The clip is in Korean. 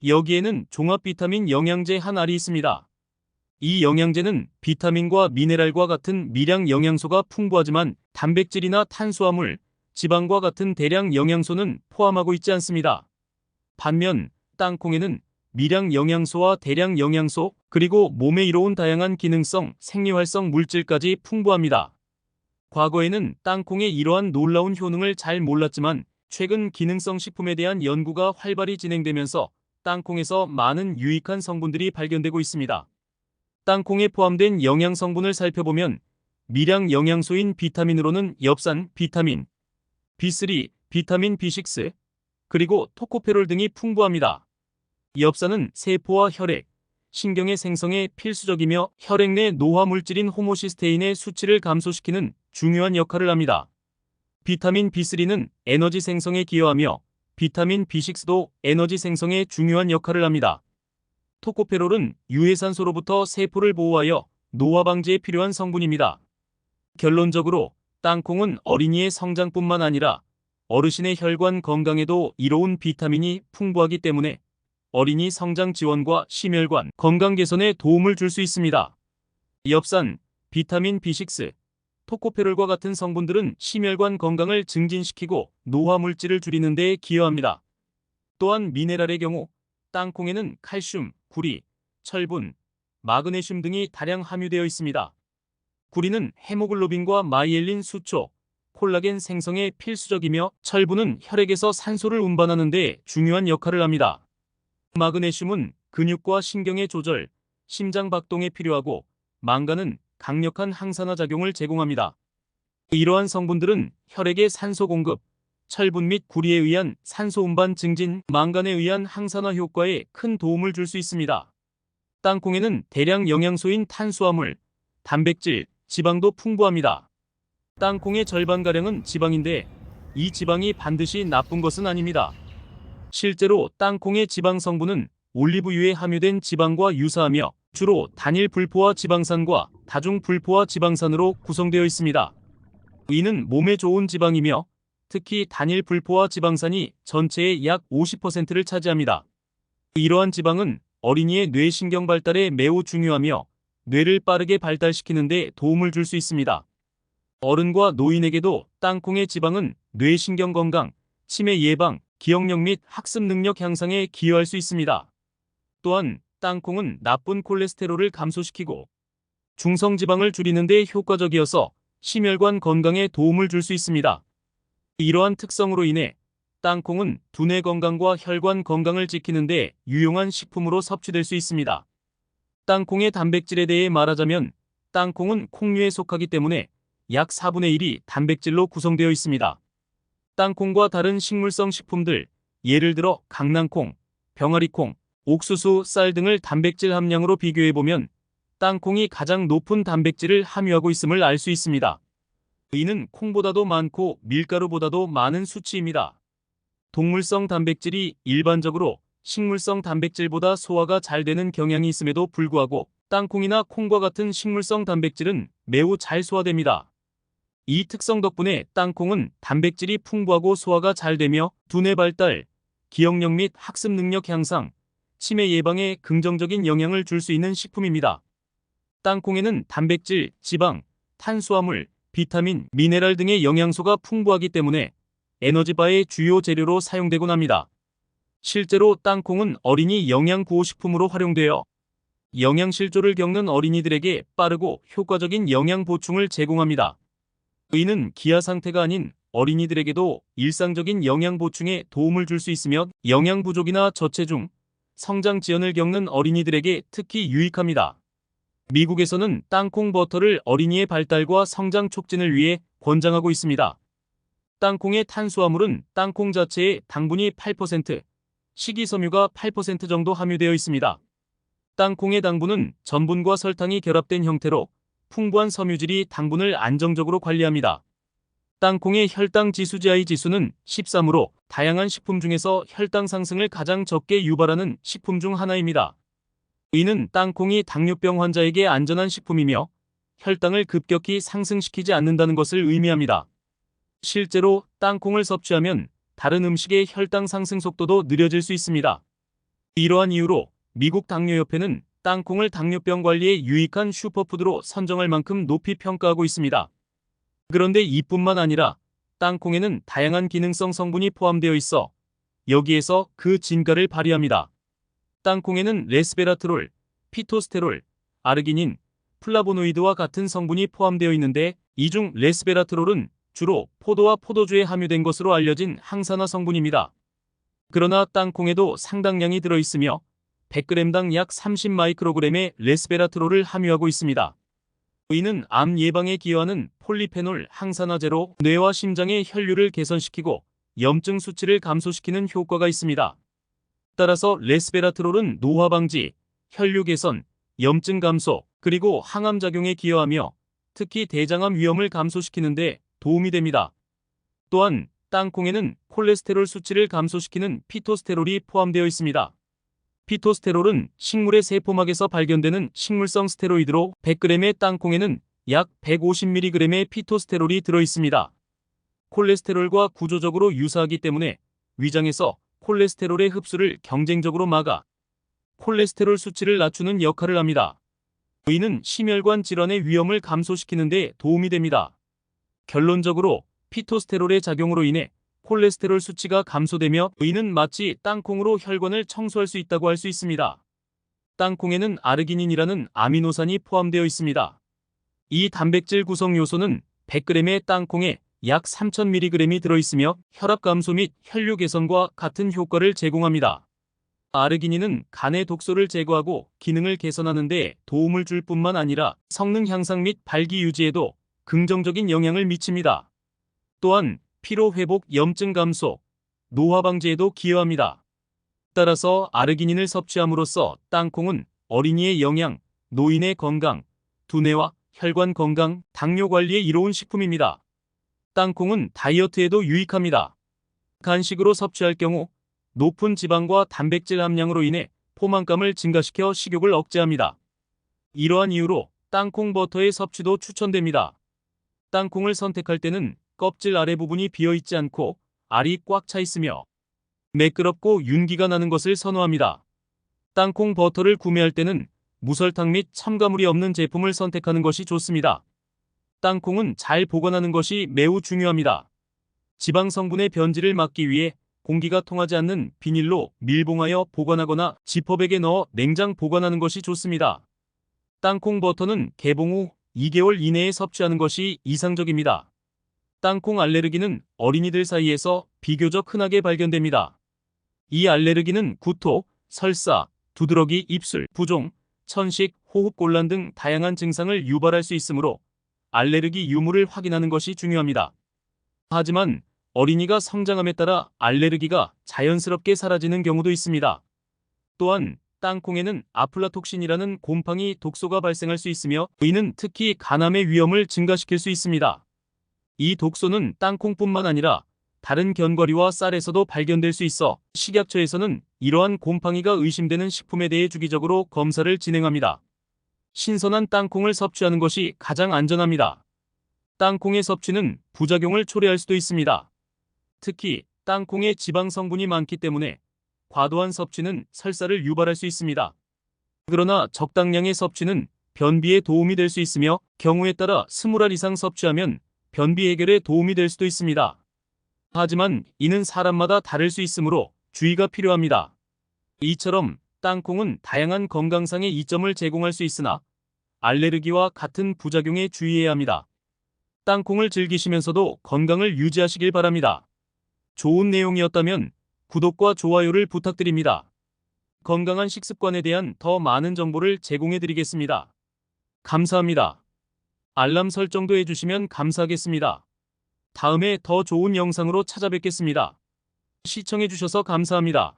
여기에는 종합 비타민 영양제 한 알이 있습니다. 이 영양제는 비타민과 미네랄과 같은 미량 영양소가 풍부하지만 단백질이나 탄수화물, 지방과 같은 대량 영양소는 포함하고 있지 않습니다. 반면 땅콩에는 미량 영양소와 대량 영양소, 그리고 몸에 이로운 다양한 기능성, 생리활성 물질까지 풍부합니다. 과거에는 땅콩의 이러한 놀라운 효능을 잘 몰랐지만 최근 기능성 식품에 대한 연구가 활발히 진행되면서 땅콩에서 많은 유익한 성분들이 발견되고 있습니다. 땅콩에 포함된 영양 성분을 살펴보면 미량 영양소인 비타민으로는 엽산, 비타민 B3, 비타민 B6, 그리고 토코페롤 등이 풍부합니다. 엽산은 세포와 혈액, 신경의 생성에 필수적이며 혈액 내 노화 물질인 호모시스테인의 수치를 감소시키는 중요한 역할을 합니다. 비타민 B3는 에너지 생성에 기여하며 비타민 B6도 에너지 생성에 중요한 역할을 합니다. 토코페롤은 유해산소로부터 세포를 보호하여 노화 방지에 필요한 성분입니다. 결론적으로 땅콩은 어린이의 성장뿐만 아니라 어르신의 혈관 건강에도 이로운 비타민이 풍부하기 때문에 어린이 성장 지원과 심혈관 건강 개선에 도움을 줄 수 있습니다. 엽산, 비타민 B6, 토코페롤과 같은 성분들은 심혈관 건강을 증진시키고 노화 물질을 줄이는 데 기여합니다. 또한 미네랄의 경우 땅콩에는 칼슘, 구리, 철분, 마그네슘 등이 다량 함유되어 있습니다. 구리는 헤모글로빈과 마이엘린 수초, 콜라겐 생성에 필수적이며 철분은 혈액에서 산소를 운반하는 데 중요한 역할을 합니다. 마그네슘은 근육과 신경의 조절, 심장 박동에 필요하고 망간은 강력한 항산화 작용을 제공합니다. 이러한 성분들은 혈액의 산소 공급, 철분 및 구리에 의한 산소 운반 증진, 망간에 의한 항산화 효과에 큰 도움을 줄 수 있습니다. 땅콩에는 대량 영양소인 탄수화물, 단백질, 지방도 풍부합니다. 땅콩의 절반가량은 지방인데 이 지방이 반드시 나쁜 것은 아닙니다. 실제로 땅콩의 지방 성분은 올리브유에 함유된 지방과 유사하며 주로 단일 불포화 지방산과 다중 불포화 지방산으로 구성되어 있습니다. 이는 몸에 좋은 지방이며 특히 단일 불포화 지방산이 전체의 약 50%를 차지합니다. 이러한 지방은 어린이의 뇌신경 발달에 매우 중요하며 뇌를 빠르게 발달시키는 데 도움을 줄 수 있습니다. 어른과 노인에게도 땅콩의 지방은 뇌신경 건강, 치매 예방, 기억력 및 학습 능력 향상에 기여할 수 있습니다. 또한 땅콩은 나쁜 콜레스테롤을 감소시키고 중성지방을 줄이는 데 효과적이어서 심혈관 건강에 도움을 줄 수 있습니다. 이러한 특성으로 인해 땅콩은 두뇌 건강과 혈관 건강을 지키는 데 유용한 식품으로 섭취될 수 있습니다. 땅콩의 단백질에 대해 말하자면 땅콩은 콩류에 속하기 때문에 약 4분의 1이 단백질로 구성되어 있습니다. 땅콩과 다른 식물성 식품들, 예를 들어 강낭콩, 병아리콩, 옥수수, 쌀 등을 단백질 함량으로 비교해보면 땅콩이 가장 높은 단백질을 함유하고 있음을 알 수 있습니다. 이는 콩보다도 많고 밀가루보다도 많은 수치입니다. 동물성 단백질이 일반적으로 식물성 단백질보다 소화가 잘 되는 경향이 있음에도 불구하고 땅콩이나 콩과 같은 식물성 단백질은 매우 잘 소화됩니다. 이 특성 덕분에 땅콩은 단백질이 풍부하고 소화가 잘 되며 두뇌 발달, 기억력 및 학습 능력 향상, 치매 예방에 긍정적인 영향을 줄 수 있는 식품입니다. 땅콩에는 단백질, 지방, 탄수화물, 비타민, 미네랄 등의 영양소가 풍부하기 때문에 에너지바의 주요 재료로 사용되곤 합니다. 실제로 땅콩은 어린이 영양구호식품으로 활용되어 영양실조를 겪는 어린이들에게 빠르고 효과적인 영양 보충을 제공합니다. 이는 기아 상태가 아닌 어린이들에게도 일상적인 영양 보충에 도움을 줄 수 있으며 영양 부족이나 저체중, 성장 지연을 겪는 어린이들에게 특히 유익합니다. 미국에서는 땅콩 버터를 어린이의 발달과 성장 촉진을 위해 권장하고 있습니다. 땅콩의 탄수화물은 땅콩 자체의 당분이 8%, 식이섬유가 8% 정도 함유되어 있습니다. 땅콩의 당분은 전분과 설탕이 결합된 형태로 풍부한 섬유질이 당분을 안정적으로 관리합니다. 땅콩의 혈당 지수 GI 지수는 13으로 다양한 식품 중에서 혈당 상승을 가장 적게 유발하는 식품 중 하나입니다. 이는 땅콩이 당뇨병 환자에게 안전한 식품이며 혈당을 급격히 상승시키지 않는다는 것을 의미합니다. 실제로 땅콩을 섭취하면 다른 음식의 혈당 상승 속도도 느려질 수 있습니다. 이러한 이유로 미국 당뇨협회는 땅콩을 당뇨병 관리에 유익한 슈퍼푸드로 선정할 만큼 높이 평가하고 있습니다. 그런데 이뿐만 아니라 땅콩에는 다양한 기능성 성분이 포함되어 있어 여기에서 그 진가를 발휘합니다. 땅콩에는 레스베라트롤, 피토스테롤, 아르기닌, 플라보노이드와 같은 성분이 포함되어 있는데 이 중 레스베라트롤은 주로 포도와 포도주에 함유된 것으로 알려진 항산화 성분입니다. 그러나 땅콩에도 상당량이 들어있으며 100g당 약 30마이크로그램의 레스베라트롤을 함유하고 있습니다. 이는 암 예방에 기여하는 폴리페놀 항산화제로 뇌와 심장의 혈류를 개선시키고 염증 수치를 감소시키는 효과가 있습니다. 따라서 레스베라트롤은 노화 방지, 혈류 개선, 염증 감소, 그리고 항암 작용에 기여하며 특히 대장암 위험을 감소시키는 데 도움이 됩니다. 또한 땅콩에는 콜레스테롤 수치를 감소시키는 피토스테롤이 포함되어 있습니다. 피토스테롤은 식물의 세포막에서 발견되는 식물성 스테로이드로 100g의 땅콩에는 약 150mg의 피토스테롤이 들어있습니다. 콜레스테롤과 구조적으로 유사하기 때문에 위장에서 콜레스테롤의 흡수를 경쟁적으로 막아 콜레스테롤 수치를 낮추는 역할을 합니다. 이는 심혈관 질환의 위험을 감소시키는 데 도움이 됩니다. 결론적으로 피토스테롤의 작용으로 인해 콜레스테롤 수치가 감소되며 이는 마치 땅콩으로 혈관을 청소할 수 있다고 할 수 있습니다. 땅콩에는 아르기닌이라는 아미노산이 포함되어 있습니다. 이 단백질 구성 요소는 100g의 땅콩에 약 3000mg이 들어있으며 혈압 감소 및 혈류 개선과 같은 효과를 제공합니다. 아르기닌은 간의 독소를 제거하고 기능을 개선하는 데 도움을 줄 뿐만 아니라 성능 향상 및 발기 유지에도 긍정적인 영향을 미칩니다. 또한 피로 회복, 염증 감소, 노화 방지에도 기여합니다. 따라서 아르기닌을 섭취함으로써 땅콩은 어린이의 영양, 노인의 건강, 두뇌와 혈관 건강, 당뇨 관리에 이로운 식품입니다. 땅콩은 다이어트에도 유익합니다. 간식으로 섭취할 경우 높은 지방과 단백질 함량으로 인해 포만감을 증가시켜 식욕을 억제합니다. 이러한 이유로 땅콩 버터의 섭취도 추천됩니다. 땅콩을 선택할 때는 껍질 아래 부분이 비어있지 않고 알이 꽉 차 있으며 매끄럽고 윤기가 나는 것을 선호합니다. 땅콩 버터를 구매할 때는 무설탕 및 첨가물이 없는 제품을 선택하는 것이 좋습니다. 땅콩은 잘 보관하는 것이 매우 중요합니다. 지방 성분의 변질을 막기 위해 공기가 통하지 않는 비닐로 밀봉하여 보관하거나 지퍼백에 넣어 냉장 보관하는 것이 좋습니다. 땅콩 버터는 개봉 후 2개월 이내에 섭취하는 것이 이상적입니다. 땅콩 알레르기는 어린이들 사이에서 비교적 흔하게 발견됩니다. 이 알레르기는 구토, 설사, 두드러기, 입술, 부종, 천식, 호흡곤란 등 다양한 증상을 유발할 수 있으므로 알레르기 유무를 확인하는 것이 중요합니다. 하지만 어린이가 성장함에 따라 알레르기가 자연스럽게 사라지는 경우도 있습니다. 또한 땅콩에는 아플라톡신이라는 곰팡이 독소가 발생할 수 있으며 이는 특히 간암의 위험을 증가시킬 수 있습니다. 이 독소는 땅콩뿐만 아니라 다른 견과류와 쌀에서도 발견될 수 있어 식약처에서는 이러한 곰팡이가 의심되는 식품에 대해 주기적으로 검사를 진행합니다. 신선한 땅콩을 섭취하는 것이 가장 안전합니다. 땅콩의 섭취는 부작용을 초래할 수도 있습니다. 특히 땅콩에 지방 성분이 많기 때문에 과도한 섭취는 설사를 유발할 수 있습니다. 그러나 적당량의 섭취는 변비에 도움이 될 수 있으며 경우에 따라 20알 이상 섭취하면 변비 해결에 도움이 될 수도 있습니다. 하지만 이는 사람마다 다를 수 있으므로 주의가 필요합니다. 이처럼 땅콩은 다양한 건강상의 이점을 제공할 수 있으나 알레르기와 같은 부작용에 주의해야 합니다. 땅콩을 즐기시면서도 건강을 유지하시길 바랍니다. 좋은 내용이었다면 구독과 좋아요를 부탁드립니다. 건강한 식습관에 대한 더 많은 정보를 제공해 드리겠습니다. 감사합니다. 알람 설정도 해주시면 감사하겠습니다. 다음에 더 좋은 영상으로 찾아뵙겠습니다. 시청해주셔서 감사합니다.